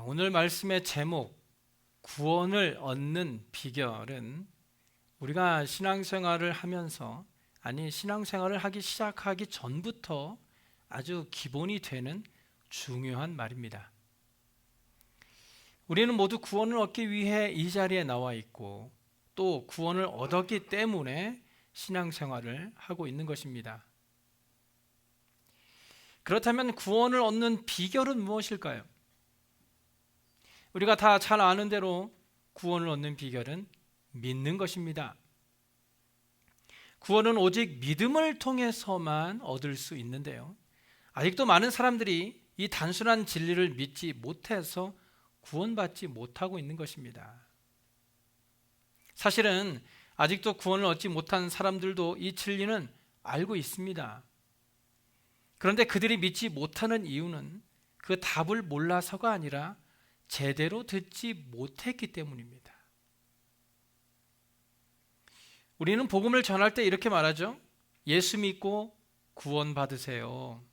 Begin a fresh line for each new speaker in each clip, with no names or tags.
오늘 말씀의 제목, 구원을 얻는 비결은 우리가 신앙생활을 하면서, 신앙생활을 하기 시작하기 전부터 아주 기본이 되는 중요한 말입니다. 우리는 모두 구원을 얻기 위해 이 자리에 나와 있고, 또 구원을 얻었기 때문에 신앙생활을 하고 있는 것입니다. 그렇다면 구원을 얻는 비결은 무엇일까요? 우리가 다 잘 아는 대로 구원을 얻는 비결은 믿는 것입니다. 구원은 오직 믿음을 통해서만 얻을 수 있는데요, 아직도 많은 사람들이 이 단순한 진리를 믿지 못해서 구원받지 못하고 있는 것입니다. 사실은 아직도 구원을 얻지 못한 사람들도 이 진리는 알고 있습니다. 그런데 그들이 믿지 못하는 이유는 그 답을 몰라서가 아니라 제대로 듣지 못했기 때문입니다. 우리는 복음을 전할 때 이렇게 말하죠. 예수 믿고 구원 받으세요.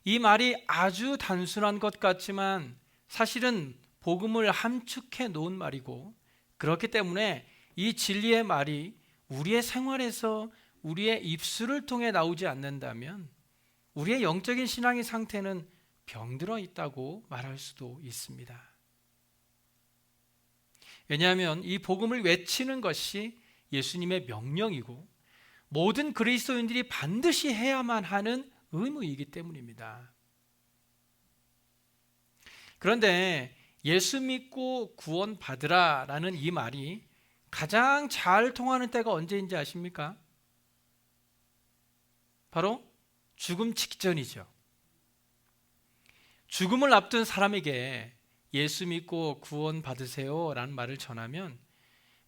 이 말이 아주 단순한 것 같지만 사실은 복음을 함축해 놓은 말이고, 그렇기 때문에 이 진리의 말이 우리의 생활에서 우리의 입술을 통해 나오지 않는다면 우리의 영적인 신앙의 상태는 병들어 있다고 말할 수도 있습니다. 왜냐하면 이 복음을 외치는 것이 예수님의 명령이고 모든 그리스도인들이 반드시 해야만 하는 의무이기 때문입니다. 그런데 예수 믿고 구원 받으라 라는 이 말이 가장 잘 통하는 때가 언제인지 아십니까? 바로 죽음 직전이죠. 죽음을 앞둔 사람에게 예수 믿고 구원 받으세요 라는 말을 전하면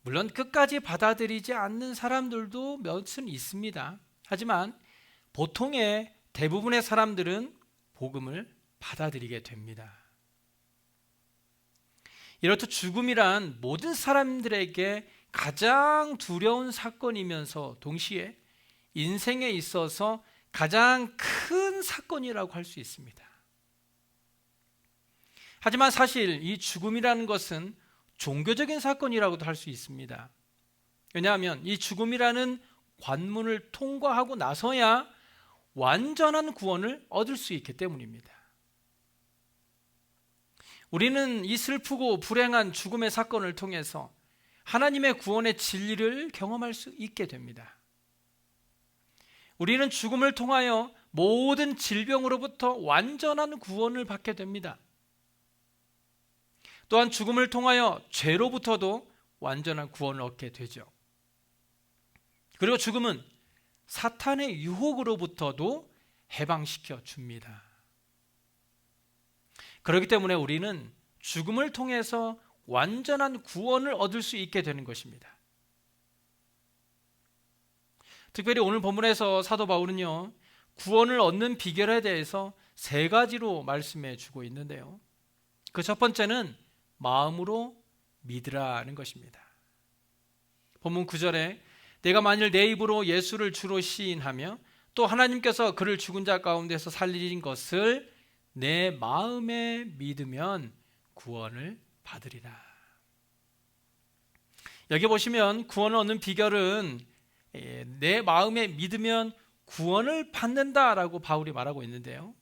물론 끝까지 받아들이지 않는 사람들도 몇은 있습니다. 하지만 보통의 대부분의 사람들은 복음을 받아들이게 됩니다. 이렇듯 죽음이란 모든 사람들에게 가장 두려운 사건이면서 동시에 인생에 있어서 가장 큰 사건이라고 할 수 있습니다. 하지만 사실 이 죽음이라는 것은 종교적인 사건이라고도 할 수 있습니다. 왜냐하면 이 죽음이라는 관문을 통과하고 나서야 완전한 구원을 얻을 수 있기 때문입니다. 우리는 이 슬프고 불행한 죽음의 사건을 통해서 하나님의 구원의 진리를 경험할 수 있게 됩니다. 우리는 죽음을 통하여 모든 질병으로부터 완전한 구원을 받게 됩니다. 또한 죽음을 통하여 죄로부터도 완전한 구원을 얻게 되죠. 그리고 죽음은 사탄의 유혹으로부터도 해방시켜 줍니다. 그렇기 때문에 우리는 죽음을 통해서 완전한 구원을 얻을 수 있게 되는 것입니다. 특별히 오늘 본문에서 사도 바울은요, 구원을 얻는 비결에 대해서 3가지로 말씀해 주고 있는데요, 그 첫 번째는 마음으로 믿으라는 것입니다. 본문 9절에 내가 만일 내 입으로 예수를 주로 시인하며 또 하나님께서 그를 죽은 자 가운데서 살리신 것을 내 마음에 믿으면 구원을 받으리라. 여기 보시면 구원을 얻는 비결은 내 마음에 믿으면 구원을 받는다라고 바울이 말하고 있는데요,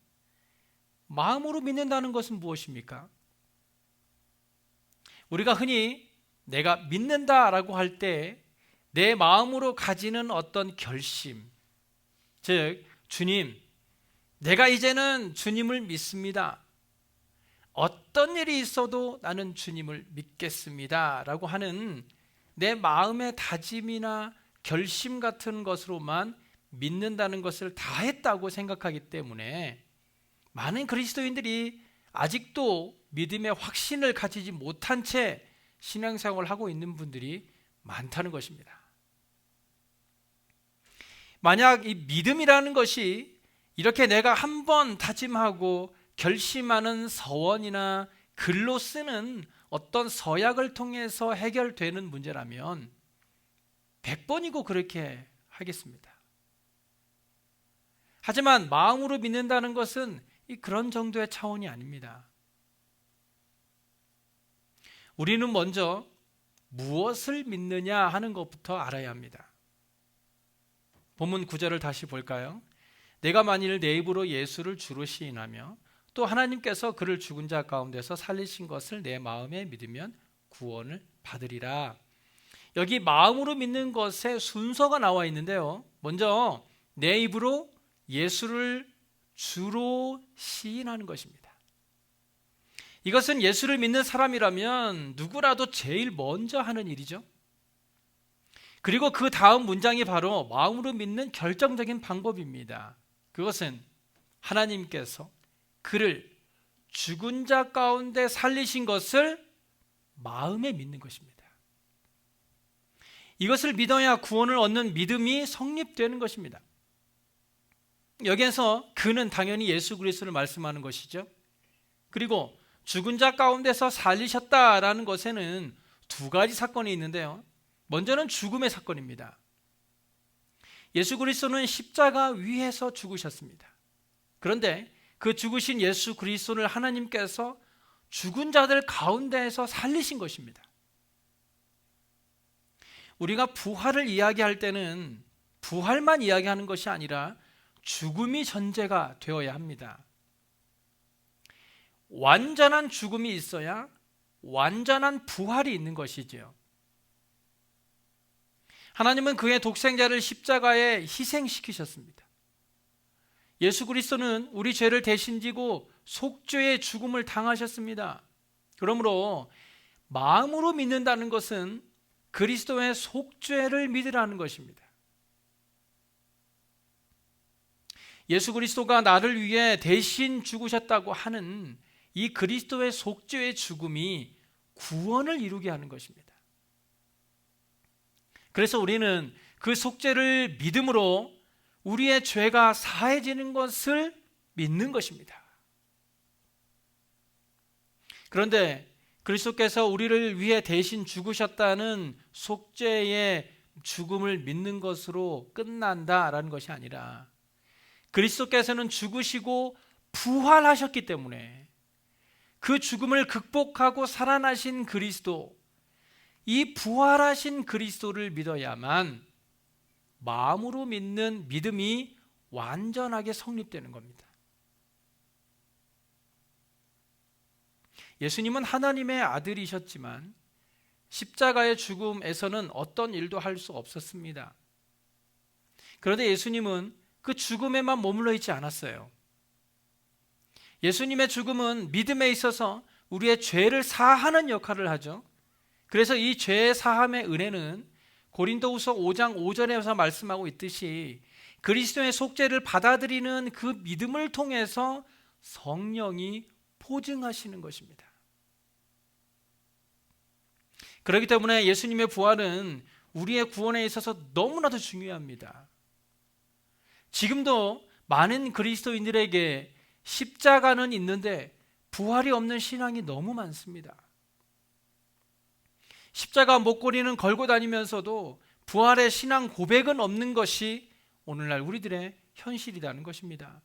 마음으로 믿는다는 것은 무엇입니까? 우리가 흔히 내가 믿는다라고 할 때 내 마음으로 가지는 어떤 결심, 즉 주님, 내가 이제는 주님을 믿습니다. 어떤 일이 있어도 나는 주님을 믿겠습니다 라고 하는 내 마음의 다짐이나 결심 같은 것으로만 믿는다는 것을 다 했다고 생각하기 때문에 많은 그리스도인들이 아직도 믿음의 확신을 가지지 못한 채 신앙생활을 하고 있는 분들이 많다는 것입니다. 만약 이 믿음이라는 것이 이렇게 내가 한번 다짐하고 결심하는 서원이나 글로 쓰는 어떤 서약을 통해서 해결되는 문제라면 100번이고 그렇게 하겠습니다. 하지만 마음으로 믿는다는 것은 그런 정도의 차원이 아닙니다. 우리는 먼저 무엇을 믿느냐 하는 것부터 알아야 합니다. 본문 9절을 다시 볼까요? 내가 만일 내 입으로 예수를 주로 시인하며 또 하나님께서 그를 죽은 자 가운데서 살리신 것을 내 마음에 믿으면 구원을 받으리라. 여기 마음으로 믿는 것에 순서가 나와 있는데요, 먼저 내 입으로 예수를 주로 시인하는 것입니다. 이것은 예수를 믿는 사람이라면 누구라도 제일 먼저 하는 일이죠. 그리고 그 다음 문장이 바로 마음으로 믿는 결정적인 방법입니다. 그것은 하나님께서 그를 죽은 자 가운데 살리신 것을 마음에 믿는 것입니다. 이것을 믿어야 구원을 얻는 믿음이 성립되는 것입니다. 여기에서 그는 당연히 예수 그리스도를 말씀하는 것이죠. 그리고 죽은 자 가운데서 살리셨다라는 것에는 두 가지 사건이 있는데요, 먼저는 죽음의 사건입니다. 예수 그리스도는 십자가 위에서 죽으셨습니다. 그런데 그 죽으신 예수 그리스도를 하나님께서 죽은 자들 가운데에서 살리신 것입니다. 우리가 부활을 이야기할 때는 부활만 이야기하는 것이 아니라 죽음이 전제가 되어야 합니다. 완전한 죽음이 있어야 완전한 부활이 있는 것이지요. 하나님은 그의 독생자를 십자가에 희생시키셨습니다. 예수 그리스도는 우리 죄를 대신 지고 속죄의 죽음을 당하셨습니다. 그러므로 마음으로 믿는다는 것은 그리스도의 속죄를 믿으라는 것입니다. 예수 그리스도가 나를 위해 대신 죽으셨다고 하는 이 그리스도의 속죄의 죽음이 구원을 이루게 하는 것입니다. 그래서 우리는 그 속죄를 믿음으로 우리의 죄가 사해지는 것을 믿는 것입니다. 그런데 그리스도께서 우리를 위해 대신 죽으셨다는 속죄의 죽음을 믿는 것으로 끝난다라는 것이 아니라 그리스도께서는 죽으시고 부활하셨기 때문에 그 죽음을 극복하고 살아나신 그리스도, 이 부활하신 그리스도를 믿어야만 마음으로 믿는 믿음이 완전하게 성립되는 겁니다. 예수님은 하나님의 아들이셨지만 십자가의 죽음에서는 어떤 일도 할 수 없었습니다. 그런데 예수님은 그 죽음에만 머물러 있지 않았어요. 예수님의 죽음은 믿음에 있어서 우리의 죄를 사하는 역할을 하죠. 그래서 이 죄의 사함의 은혜는 고린도후서 5장 5절에서 말씀하고 있듯이 그리스도의 속죄를 받아들이는 그 믿음을 통해서 성령이 보증하시는 것입니다. 그렇기 때문에 예수님의 부활은 우리의 구원에 있어서 너무나도 중요합니다. 지금도 많은 그리스도인들에게 십자가는 있는데 부활이 없는 신앙이 너무 많습니다. 십자가 목걸이는 걸고 다니면서도 부활의 신앙 고백은 없는 것이 오늘날 우리들의 현실이라는 것입니다.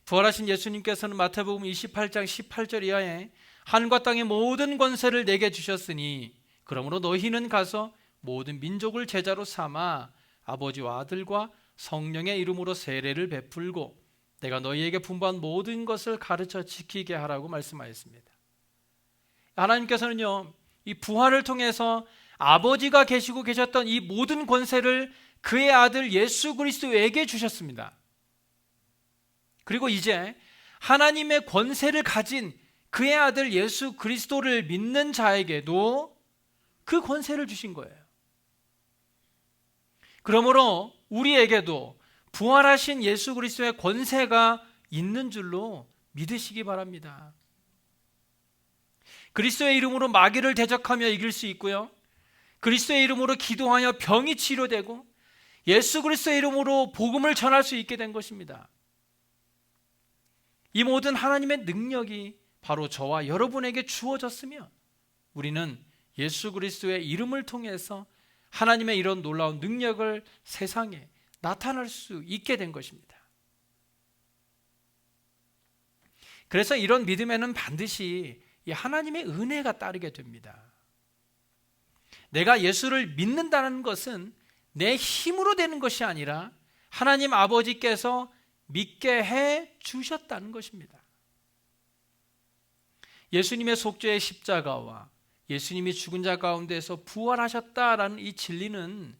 부활하신 예수님께서는 마태복음 28장 18절 이하에 하늘과 땅의 모든 권세를 내게 주셨으니 그러므로 너희는 가서 모든 민족을 제자로 삼아 아버지와 아들과 성령의 이름으로 세례를 베풀고 내가 너희에게 분부한 모든 것을 가르쳐 지키게 하라고 말씀하였습니다. 하나님께서는요, 이 부활을 통해서 아버지가 계시고 계셨던 이 모든 권세를 그의 아들 예수 그리스도에게 주셨습니다. 그리고 이제 하나님의 권세를 가진 그의 아들 예수 그리스도를 믿는 자에게도 그 권세를 주신 거예요. 그러므로 우리에게도 부활하신 예수 그리스도의 권세가 있는 줄로 믿으시기 바랍니다. 그리스도의 이름으로 마귀를 대적하며 이길 수 있고요, 그리스도의 이름으로 기도하여 병이 치료되고 예수 그리스도의 이름으로 복음을 전할 수 있게 된 것입니다. 이 모든 하나님의 능력이 바로 저와 여러분에게 주어졌으며 우리는 예수 그리스도의 이름을 통해서 하나님의 이런 놀라운 능력을 세상에 나타날 수 있게 된 것입니다. 그래서 이런 믿음에는 반드시 이 하나님의 은혜가 따르게 됩니다. 내가 예수를 믿는다는 것은 내 힘으로 되는 것이 아니라 하나님 아버지께서 믿게 해 주셨다는 것입니다. 예수님의 속죄의 십자가와 예수님이 죽은 자 가운데서 부활하셨다라는 이 진리는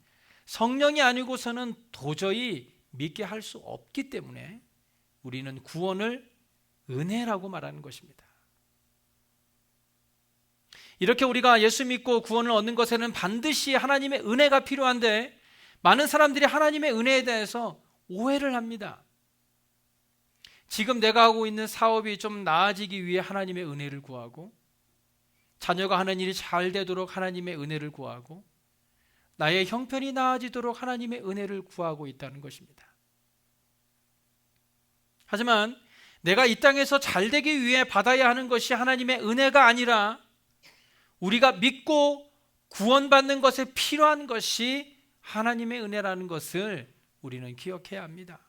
성령이 아니고서는 도저히 믿게 할 수 없기 때문에 우리는 구원을 은혜라고 말하는 것입니다. 이렇게 우리가 예수 믿고 구원을 얻는 것에는 반드시 하나님의 은혜가 필요한데 많은 사람들이 하나님의 은혜에 대해서 오해를 합니다. 지금 내가 하고 있는 사업이 좀 나아지기 위해 하나님의 은혜를 구하고, 자녀가 하는 일이 잘 되도록 하나님의 은혜를 구하고, 나의 형편이 나아지도록 하나님의 은혜를 구하고 있다는 것입니다. 하지만 내가 이 땅에서 잘 되기 위해 받아야 하는 것이 하나님의 은혜가 아니라 우리가 믿고 구원받는 것에 필요한 것이 하나님의 은혜라는 것을 우리는 기억해야 합니다.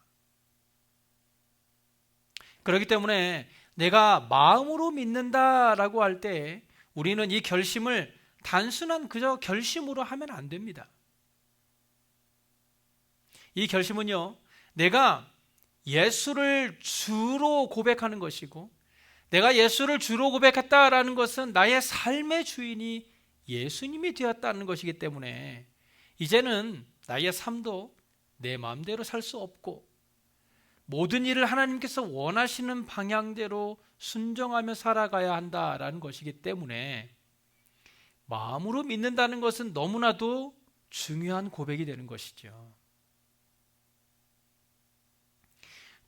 그렇기 때문에 내가 마음으로 믿는다라고 할 때 우리는 이 결심을 단순한 그저 결심으로 하면 안 됩니다. 이 결심은요, 내가 예수를 주로 고백하는 것이고, 내가 예수를 주로 고백했다라는 것은 나의 삶의 주인이 예수님이 되었다는 것이기 때문에 이제는 나의 삶도 내 마음대로 살 수 없고 모든 일을 하나님께서 원하시는 방향대로 순종하며 살아가야 한다라는 것이기 때문에 마음으로 믿는다는 것은 너무나도 중요한 고백이 되는 것이죠.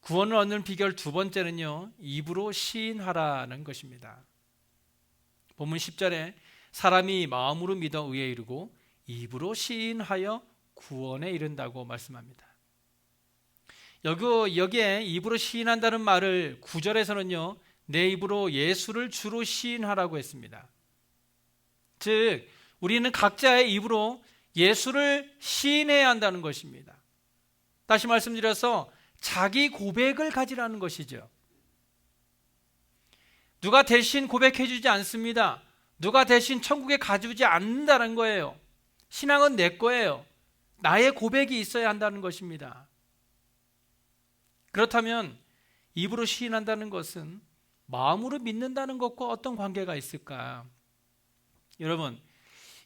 구원을 얻는 비결 두 번째는요, 입으로 시인하라는 것입니다. 본문 10절에 사람이 마음으로 믿어 의에 이르고 입으로 시인하여 구원에 이른다고 말씀합니다. 여기에 입으로 시인한다는 말을 9절에서는요, 내 입으로 예수를 주로 시인하라고 했습니다. 즉 우리는 각자의 입으로 예수를 시인해야 한다는 것입니다. 다시 말씀드려서 자기 고백을 가지라는 것이죠. 누가 대신 고백해 주지 않습니다. 누가 대신 천국에 가주지 않는다는 거예요. 신앙은 내 거예요. 나의 고백이 있어야 한다는 것입니다. 그렇다면 입으로 시인한다는 것은 마음으로 믿는다는 것과 어떤 관계가 있을까? 여러분,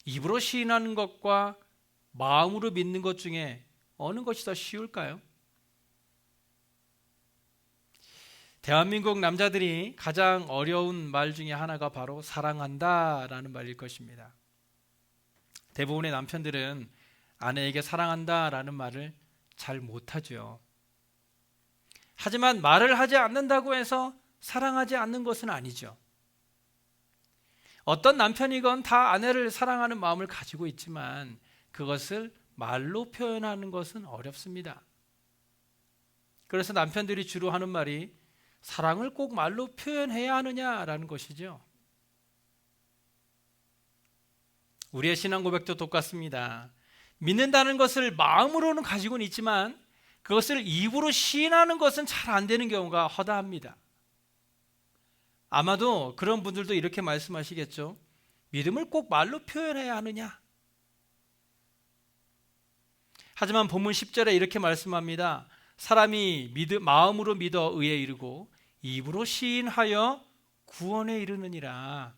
입으로 시인하는 것과 마음으로 믿는 것 중에 어느 것이 더 쉬울까요? 대한민국 남자들이 가장 어려운 말 중에 하나가 바로 사랑한다라는 말일 것입니다. 대부분의 남편들은 아내에게 사랑한다라는 말을 잘 못하죠. 하지만 말을 하지 않는다고 해서 사랑하지 않는 것은 아니죠. 어떤 남편이건 다 아내를 사랑하는 마음을 가지고 있지만 그것을 말로 표현하는 것은 어렵습니다. 그래서 남편들이 주로 하는 말이 사랑을 꼭 말로 표현해야 하느냐라는 것이죠. 우리의 신앙 고백도 똑같습니다. 믿는다는 것을 마음으로는 가지고는 있지만 그것을 입으로 시인하는 것은 잘 안 되는 경우가 허다합니다. 아마도 그런 분들도 이렇게 말씀하시겠죠. 믿음을 꼭 말로 표현해야 하느냐? 하지만 본문 10절에 이렇게 말씀합니다. 사람이 마음으로 믿어 의에 이르고 입으로 시인하여 구원에 이르느니라.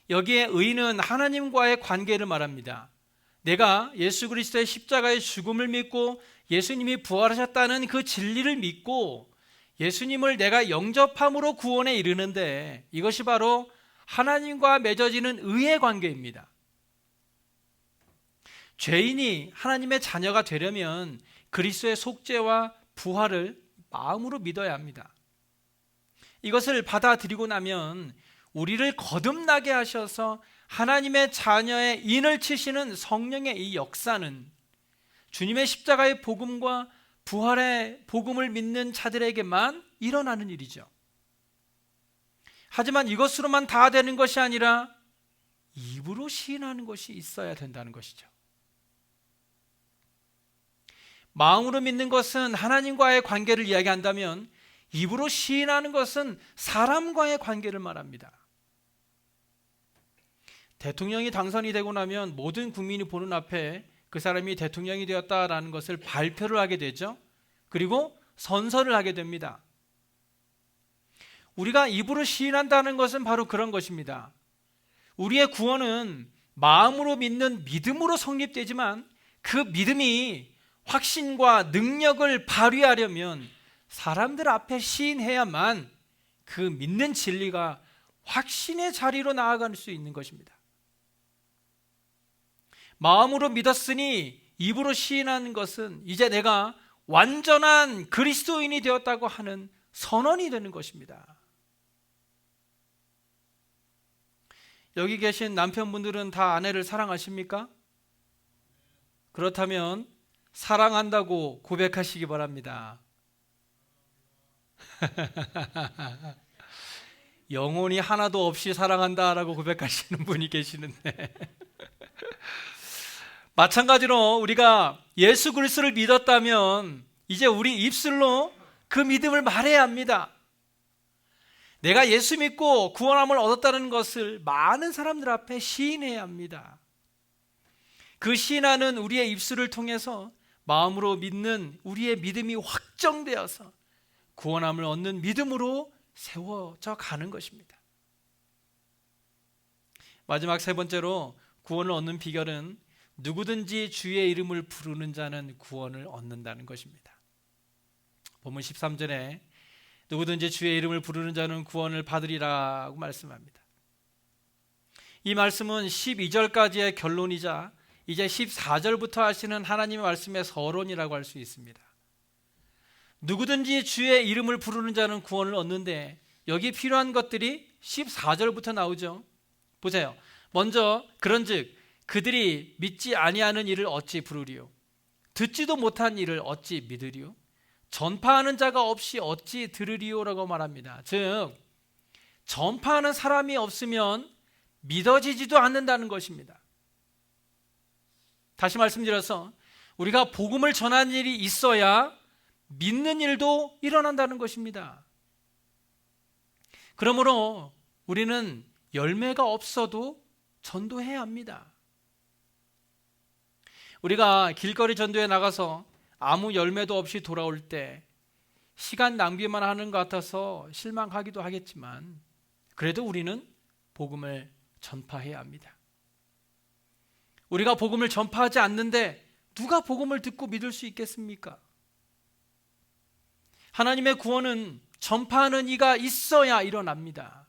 여기에 의는 하나님과의 관계를 말합니다. 내가 예수 그리스도의 십자가의 죽음을 믿고 예수님이 부활하셨다는 그 진리를 믿고 예수님을 내가 영접함으로 구원에 이르는데 이것이 바로 하나님과 맺어지는 의의 관계입니다. 죄인이 하나님의 자녀가 되려면 그리스도의 속죄와 부활을 마음으로 믿어야 합니다. 이것을 받아들이고 나면 우리를 거듭나게 하셔서 하나님의 자녀의 인을 치시는 성령의 이 역사는 주님의 십자가의 복음과 부활의 복음을 믿는 자들에게만 일어나는 일이죠. 하지만 이것으로만 다 되는 것이 아니라 입으로 시인하는 것이 있어야 된다는 것이죠. 마음으로 믿는 것은 하나님과의 관계를 이야기한다면 입으로 시인하는 것은 사람과의 관계를 말합니다. 대통령이 당선이 되고 나면 모든 국민이 보는 앞에 그 사람이 대통령이 되었다라는 것을 발표를 하게 되죠. 그리고 선서를 하게 됩니다. 우리가 입으로 시인한다는 것은 바로 그런 것입니다. 우리의 구원은 마음으로 믿는 믿음으로 성립되지만 그 믿음이 확신과 능력을 발휘하려면 사람들 앞에 시인해야만 그 믿는 진리가 확신의 자리로 나아갈 수 있는 것입니다. 마음으로 믿었으니 입으로 시인하는 것은 이제 내가 완전한 그리스도인이 되었다고 하는 선언이 되는 것입니다. 여기 계신 남편분들은 다 아내를 사랑하십니까? 그렇다면 사랑한다고 고백하시기 바랍니다. 영혼이 하나도 없이 사랑한다라고 고백하시는 분이 계시는데 마찬가지로 우리가 예수 그리스도를 믿었다면 이제 우리 입술로 그 믿음을 말해야 합니다. 내가 예수 믿고 구원함을 얻었다는 것을 많은 사람들 앞에 시인해야 합니다. 그 시인하는 우리의 입술을 통해서 마음으로 믿는 우리의 믿음이 확정되어서 구원함을 얻는 믿음으로 세워져 가는 것입니다. 마지막 세 번째로 구원을 얻는 비결은 누구든지 주의 이름을 부르는 자는 구원을 얻는다는 것입니다. 본문 13절에 누구든지 주의 이름을 부르는 자는 구원을 받으리라고 말씀합니다. 이 말씀은 12절까지의 결론이자 이제 14절부터 하시는 하나님의 말씀의 서론이라고 할 수 있습니다. 누구든지 주의 이름을 부르는 자는 구원을 얻는데 여기 필요한 것들이 14절부터 나오죠. 보세요. 먼저 그런즉 그들이 믿지 아니하는 이를 어찌 부르리요? 듣지도 못한 이를 어찌 믿으리요? 전파하는 자가 없이 어찌 들으리요라고 말합니다. 즉 전파하는 사람이 없으면 믿어지지도 않는다는 것입니다. 다시 말씀드려서 우리가 복음을 전하는 일이 있어야 믿는 일도 일어난다는 것입니다. 그러므로 우리는 열매가 없어도 전도해야 합니다. 우리가 길거리 전도에 나가서 아무 열매도 없이 돌아올 때 시간 낭비만 하는 것 같아서 실망하기도 하겠지만 그래도 우리는 복음을 전파해야 합니다. 우리가 복음을 전파하지 않는데 누가 복음을 듣고 믿을 수 있겠습니까? 하나님의 구원은 전파하는 이가 있어야 일어납니다.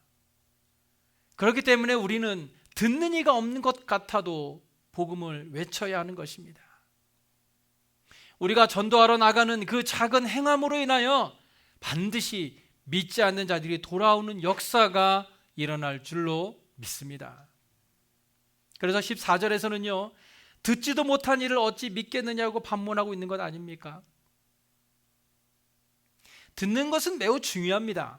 그렇기 때문에 우리는 듣는 이가 없는 것 같아도 복음을 외쳐야 하는 것입니다. 우리가 전도하러 나가는 그 작은 행함으로 인하여 반드시 믿지 않는 자들이 돌아오는 역사가 일어날 줄로 믿습니다. 그래서 14절에서는요, 듣지도 못한 일을 어찌 믿겠느냐고 반문하고 있는 것 아닙니까? 듣는 것은 매우 중요합니다.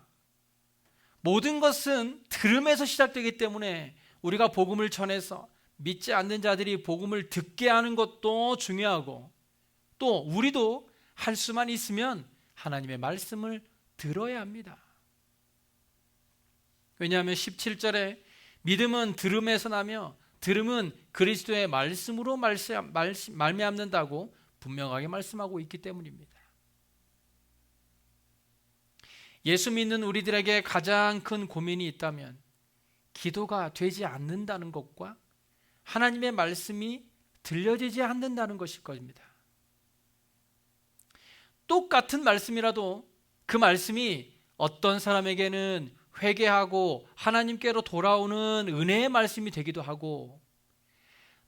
모든 것은 들음에서 시작되기 때문에 우리가 복음을 전해서 믿지 않는 자들이 복음을 듣게 하는 것도 중요하고 또 우리도 할 수만 있으면 하나님의 말씀을 들어야 합니다. 왜냐하면 17절에 믿음은 들음에서 나며 들음은 그리스도의 말씀으로 말미암는다고 분명하게 말씀하고 있기 때문입니다. 예수 믿는 우리들에게 가장 큰 고민이 있다면 기도가 되지 않는다는 것과 하나님의 말씀이 들려지지 않는다는 것일 겁니다. 똑같은 말씀이라도 그 말씀이 어떤 사람에게는 회개하고 하나님께로 돌아오는 은혜의 말씀이 되기도 하고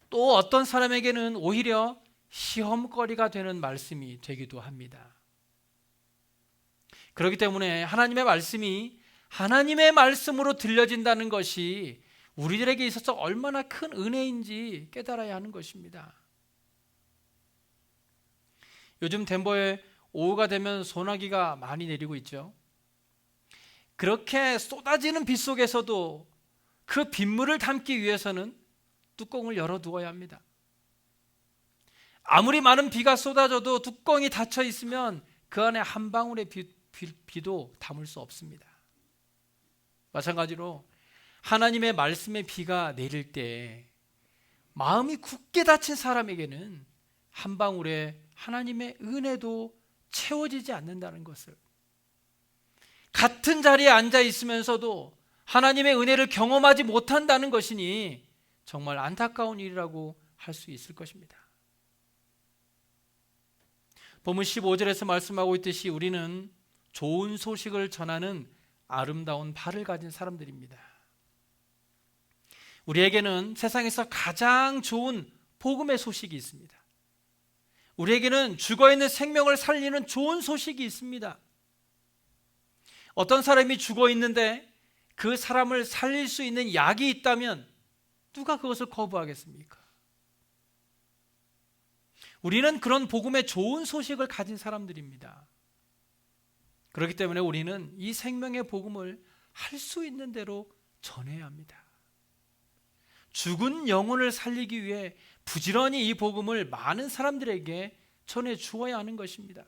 또 어떤 사람에게는 오히려 시험거리가 되는 말씀이 되기도 합니다. 그렇기 때문에 하나님의 말씀이 하나님의 말씀으로 들려진다는 것이 우리들에게 있어서 얼마나 큰 은혜인지 깨달아야 하는 것입니다. 요즘 덴버에 오후가 되면 소나기가 많이 내리고 있죠. 그렇게 쏟아지는 빗 속에서도 그 빗물을 담기 위해서는 뚜껑을 열어두어야 합니다. 아무리 많은 비가 쏟아져도 뚜껑이 닫혀 있으면 그 안에 한 방울의 비도 담을 수 없습니다. 마찬가지로 하나님의 말씀의 비가 내릴 때 마음이 굳게 닫힌 사람에게는 한 방울의 하나님의 은혜도 채워지지 않는다는 것을, 같은 자리에 앉아 있으면서도 하나님의 은혜를 경험하지 못한다는 것이니 정말 안타까운 일이라고 할 수 있을 것입니다. 본문 15절에서 말씀하고 있듯이 우리는 좋은 소식을 전하는 아름다운 발을 가진 사람들입니다. 우리에게는 세상에서 가장 좋은 복음의 소식이 있습니다. 우리에게는 죽어있는 생명을 살리는 좋은 소식이 있습니다. 어떤 사람이 죽어있는데 그 사람을 살릴 수 있는 약이 있다면 누가 그것을 거부하겠습니까? 우리는 그런 복음의 좋은 소식을 가진 사람들입니다. 그렇기 때문에 우리는 이 생명의 복음을 할 수 있는 대로 전해야 합니다. 죽은 영혼을 살리기 위해 부지런히 이 복음을 많은 사람들에게 전해 주어야 하는 것입니다.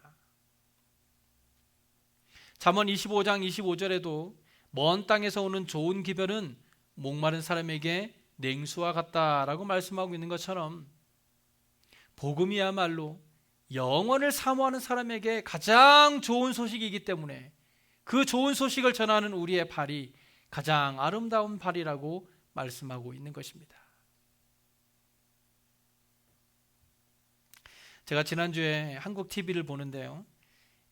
잠언 25장 25절에도 먼 땅에서 오는 좋은 기별은 목마른 사람에게 냉수와 같다라고 말씀하고 있는 것처럼 복음이야말로 영원을 사모하는 사람에게 가장 좋은 소식이기 때문에 그 좋은 소식을 전하는 우리의 발이 가장 아름다운 발이라고 말씀하고 있는 것입니다. 제가 지난주에 한국 TV를 보는데요,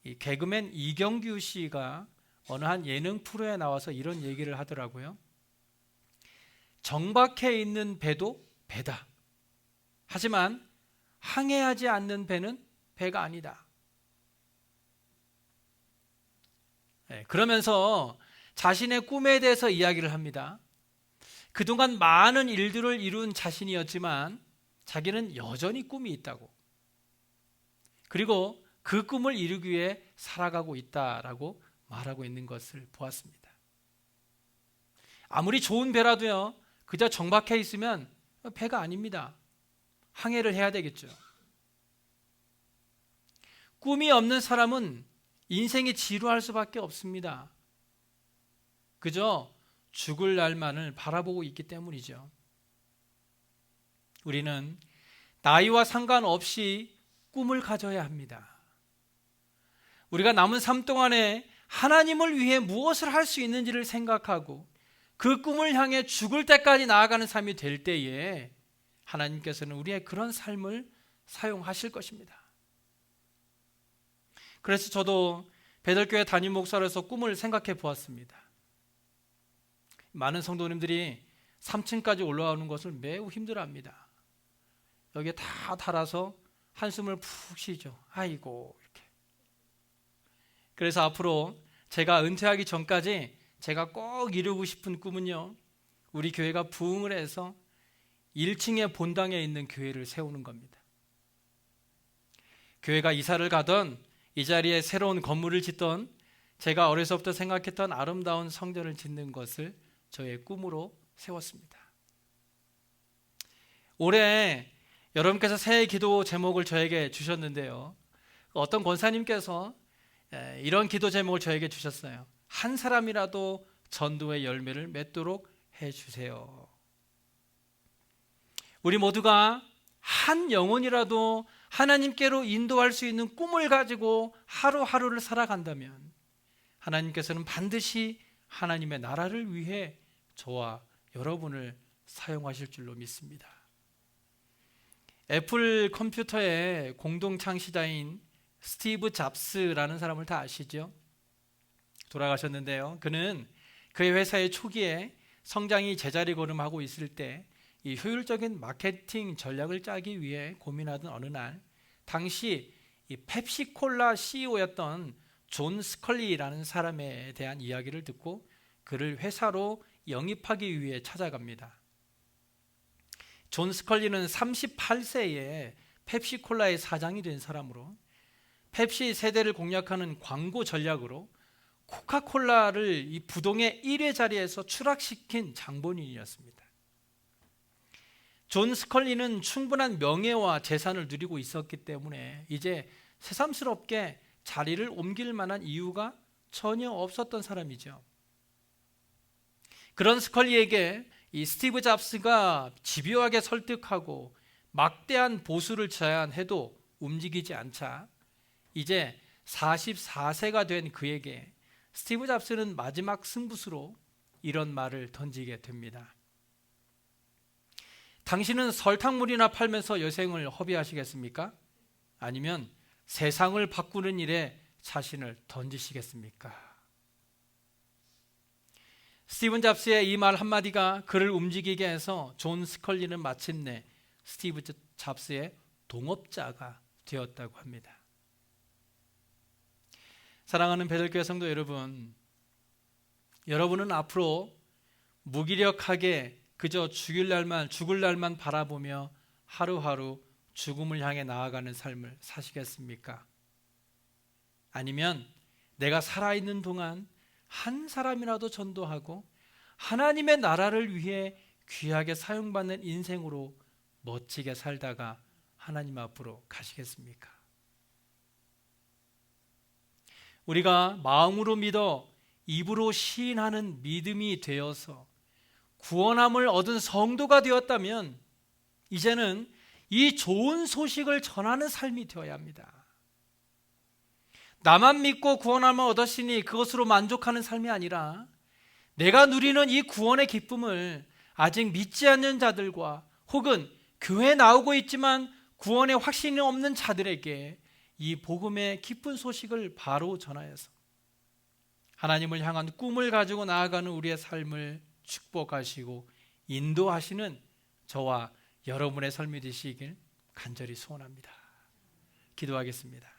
이 개그맨 이경규 씨가 어느 한 예능 프로에 나와서 이런 얘기를 하더라고요. 정박해 있는 배도 배다. 하지만 항해하지 않는 배는 배가 아니다. 그러면서 자신의 꿈에 대해서 이야기를 합니다. 그동안 많은 일들을 이룬 자신이었지만 자기는 여전히 꿈이 있다고. 그리고 그 꿈을 이루기 위해 살아가고 있다라고 말하고 있는 것을 보았습니다. 아무리 좋은 배라도요, 그저 정박해 있으면 배가 아닙니다. 항해를 해야 되겠죠. 꿈이 없는 사람은 인생이 지루할 수밖에 없습니다. 그저 죽을 날만을 바라보고 있기 때문이죠. 우리는 나이와 상관없이 꿈을 가져야 합니다. 우리가 남은 삶 동안에 하나님을 위해 무엇을 할 수 있는지를 생각하고 그 꿈을 향해 죽을 때까지 나아가는 삶이 될 때에 하나님께서는 우리의 그런 삶을 사용하실 것입니다. 그래서 저도 베들교회 담임 목사로서 꿈을 생각해 보았습니다. 많은 성도님들이 3층까지 올라오는 것을 매우 힘들어합니다. 여기에 다 달아서 한숨을 푹 쉬죠. 아이고, 이렇게. 그래서 앞으로 제가 은퇴하기 전까지 제가 꼭 이루고 싶은 꿈은요, 우리 교회가 부흥을 해서 1층의 본당에 있는 교회를 세우는 겁니다. 교회가 이사를 가던 이 자리에 새로운 건물을 짓던 제가 어려서부터 생각했던 아름다운 성전을 짓는 것을 저의 꿈으로 세웠습니다. 올해 여러분께서 새해 기도 제목을 저에게 주셨는데요, 어떤 권사님께서 이런 기도 제목을 저에게 주셨어요. 한 사람이라도 전도의 열매를 맺도록 해주세요. 우리 모두가 한 영혼이라도 하나님께로 인도할 수 있는 꿈을 가지고 하루하루를 살아간다면 하나님께서는 반드시 하나님의 나라를 위해 저와 여러분을 사용하실 줄로 믿습니다. 애플 컴퓨터의 공동 창시자인 스티브 잡스라는 사람을 다 아시죠? 돌아가셨는데요, 그는 그의 회사의 초기에 성장이 제자리 걸음하고 있을 때 이 효율적인 마케팅 전략을 짜기 위해 고민하던 어느 날, 당시 이 펩시콜라 CEO였던 존 스컬리라는 사람에 대한 이야기를 듣고 그를 회사로 영입하기 위해 찾아갑니다. 존 스컬리는 38세에 펩시콜라의 사장이 된 사람으로 펩시 세대를 공략하는 광고 전략으로 코카콜라를 이 부동의 1위 자리에서 추락시킨 장본인이었습니다. 존 스컬리는 충분한 명예와 재산을 누리고 있었기 때문에 이제 새삼스럽게 자리를 옮길 만한 이유가 전혀 없었던 사람이죠. 그런 스컬리에게 이 스티브 잡스가 집요하게 설득하고 막대한 보수를 제안해도 움직이지 않자 이제 44세가 된 그에게 스티브 잡스는 마지막 승부수로 이런 말을 던지게 됩니다. 당신은 설탕물이나 팔면서 여생을 허비하시겠습니까? 아니면 세상을 바꾸는 일에 자신을 던지시겠습니까? 스티븐 잡스의 이 말 한마디가 그를 움직이게 해서 존 스컬리는 마침내 스티브 잡스의 동업자가 되었다고 합니다. 사랑하는 베들교회 성도 여러분, 여러분은 앞으로 무기력하게 그저 죽을 날만 바라보며 하루하루 죽음을 향해 나아가는 삶을 사시겠습니까? 아니면 내가 살아있는 동안 한 사람이라도 전도하고 하나님의 나라를 위해 귀하게 사용받는 인생으로 멋지게 살다가 하나님 앞으로 가시겠습니까? 우리가 마음으로 믿어 입으로 시인하는 믿음이 되어서 구원함을 얻은 성도가 되었다면 이제는 이 좋은 소식을 전하는 삶이 되어야 합니다. 나만 믿고 구원함을 얻었으니 그것으로 만족하는 삶이 아니라 내가 누리는 이 구원의 기쁨을 아직 믿지 않는 자들과 혹은 교회에 나오고 있지만 구원의 확신이 없는 자들에게 이 복음의 기쁜 소식을 바로 전하여서 하나님을 향한 꿈을 가지고 나아가는 우리의 삶을 축복하시고 인도하시는 저와 여러분의 삶이 되시길 간절히 소원합니다. 기도하겠습니다.